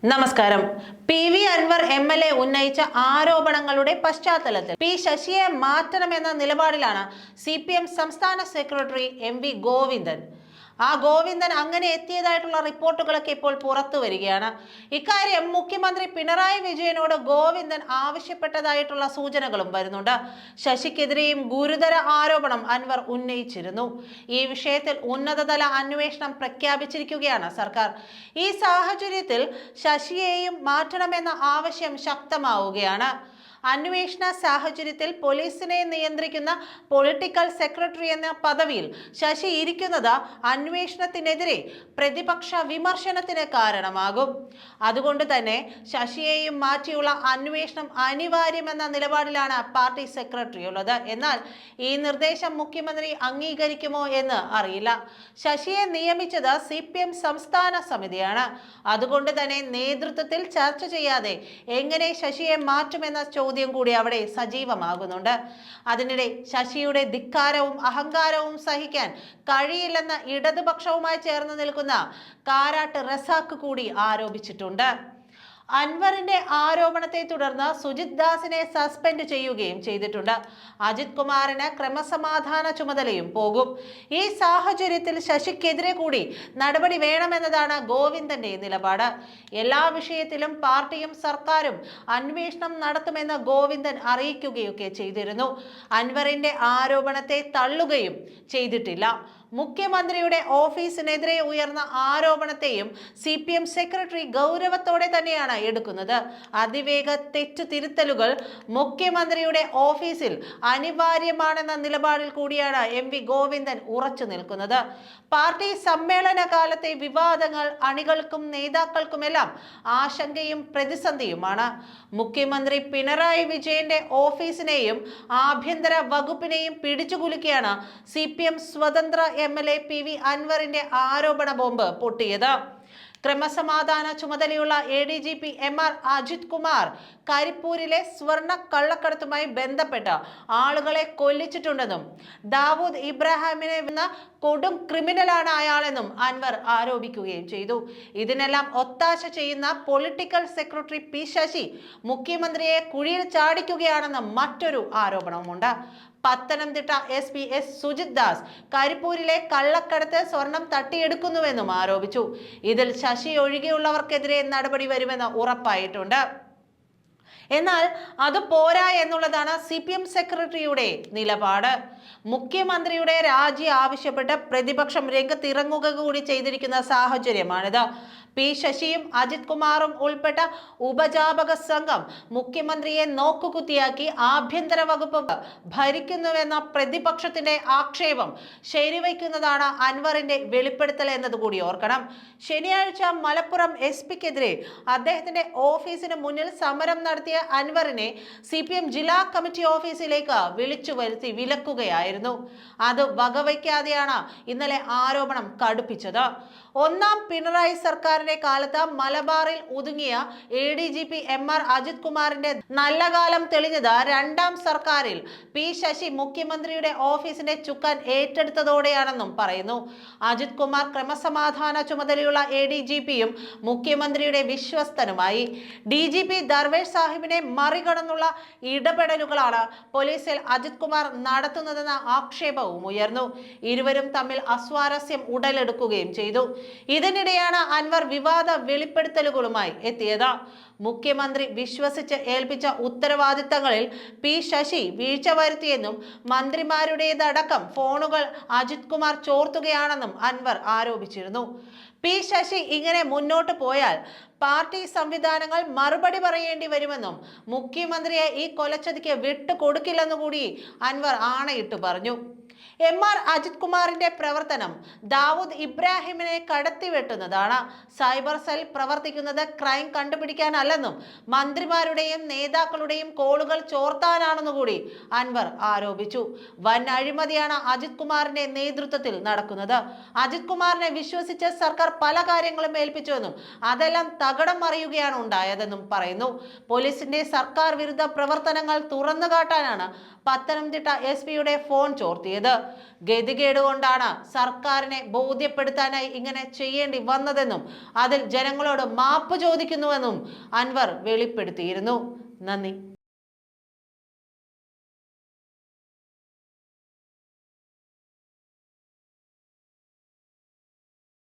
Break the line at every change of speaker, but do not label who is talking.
നമസ്കാരം. PV Anwar MLA ഉന്നയിച്ച ആരോപണങ്ങളുടെ പശ്ചാത്തലത്തിൽ പി ശശിയെ മാറ്റണമെന്ന നിലപാടിലാണ് CPM സംസ്ഥാന സെക്രട്ടറി MV ഗോവിന്ദൻ. ഗോവിന്ദൻ അങ്ങനെ എത്തിയതായിട്ടുള്ള റിപ്പോർട്ടുകളൊക്കെ ഇപ്പോൾ പുറത്തു വരികയാണ്. ഇക്കാര്യം മുഖ്യമന്ത്രി പിണറായി വിജയനോട് ഗോവിന്ദൻ ആവശ്യപ്പെട്ടതായിട്ടുള്ള സൂചനകളും വരുന്നുണ്ട്. ശശിക്കെതിരെയും ഗുരുതര ആരോപണം അൻവർ ഉന്നയിച്ചിരുന്നു. ഈ വിഷയത്തിൽ ഉന്നതതല അന്വേഷണം പ്രഖ്യാപിച്ചിരിക്കുകയാണ് സർക്കാർ. ഈ സാഹചര്യത്തിൽ ശശിയെയും മാറ്റണമെന്ന ആവശ്യം ശക്തമാവുകയാണ്. അന്വേഷണ സാഹചര്യത്തിൽ പോലീസിനെ നിയന്ത്രിക്കുന്ന പൊളിറ്റിക്കൽ സെക്രട്ടറി എന്ന പദവിയിൽ ശശി ഇരിക്കുന്നത് അന്വേഷണത്തിനെതിരെ പ്രതിപക്ഷ വിമർശനത്തിന് കാരണമാകും. അതുകൊണ്ട് തന്നെ ശശിയെയും മാറ്റിയുള്ള അന്വേഷണം അനിവാര്യമെന്ന നിലപാടിലാണ് പാർട്ടി സെക്രട്ടറി ഉള്ളത്. എന്നാൽ ഈ നിർദ്ദേശം മുഖ്യമന്ത്രി അംഗീകരിക്കുമോ എന്ന് അറിയില്ല. ശശിയെ നിയമിച്ചത് CPM സംസ്ഥാന സമിതിയാണ്. അതുകൊണ്ട് തന്നെ നേതൃത്വത്തിൽ ചർച്ച ചെയ്യാതെ എങ്ങനെ ശശിയെ മാറ്റുമെന്ന ചോദ്യം കൂടി അവിടെ സജീവമാകുന്നുണ്ട്. അതിനിടെ ശശിയുടെ ധിക്കാരവും അഹങ്കാരവും സഹിക്കാൻ കഴിയില്ലെന്ന ഇടതുപക്ഷവുമായി ചേർന്ന് നിൽക്കുന്ന കാരാട്ട് റസാഖ് കൂടി ആരോപിച്ചിട്ടുണ്ട്. അൻവറിന്റെ ആരോപണത്തെ തുടർന്ന് സുജിത് ദാസിനെ സസ്പെൻഡ് ചെയ്യുകയും ചെയ്തിട്ടുണ്ട്. അജിത് കുമാറിന് ക്രമസമാധാന ചുമതലയും പോകും. ഈ സാഹചര്യത്തിൽ ശശിക്കെതിരെ കൂടി നടപടി വേണമെന്നതാണ് ഗോവിന്ദന്റെ നിലപാട്. എല്ലാ വിഷയത്തിലും പാർട്ടിയും സർക്കാരും അന്വേഷണം നടത്തുമെന്ന് ഗോവിന്ദൻ അറിയിക്കുകയൊക്കെ ചെയ്തിരുന്നു. അൻവറിന്റെ ആരോപണത്തെ തള്ളുകയും ചെയ്തിട്ടില്ല. മുഖ്യമന്ത്രിയുടെ ഓഫീസിനെതിരെ ഉയർന്ന ആരോപണത്തെയും CPM സെക്രട്ടറി ഗൗരവത്തോടെ തന്നെയാണ് എടുക്കുന്നത്. അതിവേഗ തെറ്റുതിരുത്തലുകൾ മുഖ്യമന്ത്രിയുടെ ഓഫീസിൽ അനിവാര്യമാണെന്ന നിലപാടിൽ കൂടിയാണ് MV ഗോവിന്ദൻ ഉറച്ചു നിൽക്കുന്നത്. പാർട്ടി സമ്മേളന കാലത്തെ വിവാദങ്ങൾ അണികൾക്കും നേതാക്കൾക്കുമെല്ലാം ആശങ്കയും പ്രതിസന്ധിയുമാണ്. മുഖ്യമന്ത്രി പിണറായി വിജയന്റെ ഓഫീസിനെയും ആഭ്യന്തര വകുപ്പിനെയും പിടിച്ചുകുലുക്കിയാണ് CPM സ്വതന്ത്ര MLA PV അൻവറിന്റെ ആരോപണ ബോംബ് പൊട്ടിയത്. ക്രമസമാധാന ചുമതലയുള്ള ADGP MR അജിത് കുമാർ കരിപ്പൂരിലെ സ്വർണ്ണ കള്ളക്കടത്തുമായി ബന്ധപ്പെട്ട് ആളുകളെ കൊല്ലിച്ചിട്ടുണ്ടെന്നും ദാവൂദ് ഇബ്രാഹിമിനെ എന്ന കൊടും ക്രിമിനലാണ് അയാളെന്നും അൻവർ ആരോപിക്കുകയും ചെയ്തു. ഇതിനെല്ലാം ഒത്താശ ചെയ്യുന്ന പൊളിറ്റിക്കൽ സെക്രട്ടറി പി ശശി മുഖ്യമന്ത്രിയെ കുഴിയിൽ ചാടിക്കുകയാണെന്ന് മറ്റൊരു ആരോപണവുമുണ്ട്. പത്തനംതിട്ട SP S സുജിത് ദാസ് കരിപ്പൂരിലെ കള്ളക്കടത്ത് സ്വർണം തട്ടിയെടുക്കുന്നുവെന്നും ആരോപിച്ചു. ഇതിൽ ശശി ഒഴികെയുള്ളവർക്കെതിരെ നടപടി വരുമെന്ന് ഉറപ്പായിട്ടുണ്ട്. എന്നാൽ അത് പോരാ എന്നുള്ളതാണ് CPM സെക്രട്ടറിയുടെ നിലപാട്. മുഖ്യമന്ത്രിയുടെ രാജി ആവശ്യപ്പെട്ട് പ്രതിപക്ഷം രംഗത്തിറങ്ങുക കൂടി ചെയ്തിരിക്കുന്ന സാഹചര്യമാണിത്. പി ശശിയും അജിത് കുമാറും ഉൾപ്പെട്ട ഉപജാപക സംഘം മുഖ്യമന്ത്രിയെ നോക്കുകുത്തിയാക്കി ആഭ്യന്തര വകുപ്പ് ഭരിക്കുന്നുവെന്ന പ്രതിപക്ഷത്തിന്റെ ആക്ഷേപം ശരിവയ്ക്കുന്നതാണ് അൻവറിന്റെ വെളിപ്പെടുത്തൽ എന്നതുകൂടി ഓർക്കണം. ശനിയാഴ്ച മലപ്പുറം SP-ക്കെതിരെ അദ്ദേഹത്തിന്റെ ഓഫീസിന് മുന്നിൽ സമരം നടത്തിയ അൻവറിനെ CPM ജില്ലാ കമ്മിറ്റി ഓഫീസിലേക്ക് വിളിച്ചു വരുത്തി വിലക്കുകയായിരുന്നു. അത് വകവയ്ക്കാതെയാണ് ഇന്നലെ ആരോപണം കടുപ്പിച്ചത്. ഒന്നാം പിണറായി സർക്കാരിന്റെ കാലത്ത് മലബാറിൽ ഒതുങ്ങിയ ADGP MR അജിത് കുമാറിന്റെ നല്ല കാലം തെളിഞ്ഞത് രണ്ടാം സർക്കാരിൽ പി ശശി മുഖ്യമന്ത്രിയുടെ ഓഫീസിന്റെ ചുക്കാൻ ഏറ്റെടുത്തതോടെയാണെന്നും പറയുന്നു. അജിത് കുമാർ ക്രമസമാധാന ചുമതലയുള്ള ADGP-യും മുഖ്യമന്ത്രിയുടെ വിശ്വസ്തനുമായി. DGP ദർവേഷ് സാഹിബിനെ മറികടന്നുള്ള ഇടപെടലുകളാണ് പോലീസിൽ അജിത് കുമാർ നടത്തുന്നതെന്ന ആക്ഷേപവും ഉയർന്നു. ഇരുവരും തമ്മിൽ അസ്വാരസ്യം ഉടലെടുക്കുകയും ചെയ്തു. ഇതിനിടെയാണ് അൻവർ വിവാദ വെളിപ്പെടുത്തലുകളുമായി എത്തിയത്. മുഖ്യമന്ത്രി വിശ്വസിച്ച് ഏൽപ്പിച്ച ഉത്തരവാദിത്തങ്ങളിൽ പി ശശി വീഴ്ച വരുത്തിയെന്നും മന്ത്രിമാരുടേതടക്കം ഫോണുകൾ അജിത് കുമാർ ചോർത്തുകയാണെന്നും അൻവർ ആരോപിച്ചിരുന്നു. പി ശശി ഇങ്ങനെ മുന്നോട്ട് പോയാൽ പാർട്ടി സംവിധാനങ്ങൾ മറുപടി പറയേണ്ടി വരുമെന്നും മുഖ്യമന്ത്രിയെ ഈ കൊലച്ചതിക്ക് വിട്ടുകൊടുക്കില്ലെന്നുകൂടി അൻവർ ആണയിട്ട് പറഞ്ഞു. MR അജിത് കുമാറിന്റെ പ്രവർത്തനം ദാവൂദ് ഇബ്രാഹിമിനെ കടത്തിവെട്ടുന്നതാണ്. സൈബർ സെൽ പ്രവർത്തിക്കുന്നത് ക്രൈം കണ്ടുപിടിക്കാനല്ലെന്നും മന്ത്രിമാരുടെയും നേതാക്കളുടെയും കോളുകൾ ചോർത്താനാണെന്നുകൂടി അൻവർ ആരോപിച്ചു. വൻ അഴിമതിയാണ് അജിത് കുമാറിന്റെ നേതൃത്വത്തിൽ നടക്കുന്നത്. അജിത് കുമാറിനെ വിശ്വസിച്ച് സർക്കാർ പല കാര്യങ്ങളും ഏൽപ്പിച്ചുവെന്നും അതെല്ലാം തകിടം മറിയുകയാണ് ഉണ്ടായതെന്നും പറയുന്നു. പോലീസിന്റെ സർക്കാർ വിരുദ്ധ പ്രവർത്തനങ്ങൾ തുറന്നുകാട്ടാനാണ് പത്തനംതിട്ട SP-യുടെ ഫോൺ ചോർത്തിയത്. ചെയ്ത് ഗതികേട് കൊണ്ടാണ് സർക്കാരിനെ ബോധ്യപ്പെടുത്താനായി ഇങ്ങനെ ചെയ്യേണ്ടി വന്നതെന്നും അതിൽ ജനങ്ങളോട് മാപ്പ് ചോദിക്കുന്നുവെന്നും അൻവർ വെളിപ്പെടുത്തിയിരുന്നു. നന്ദി.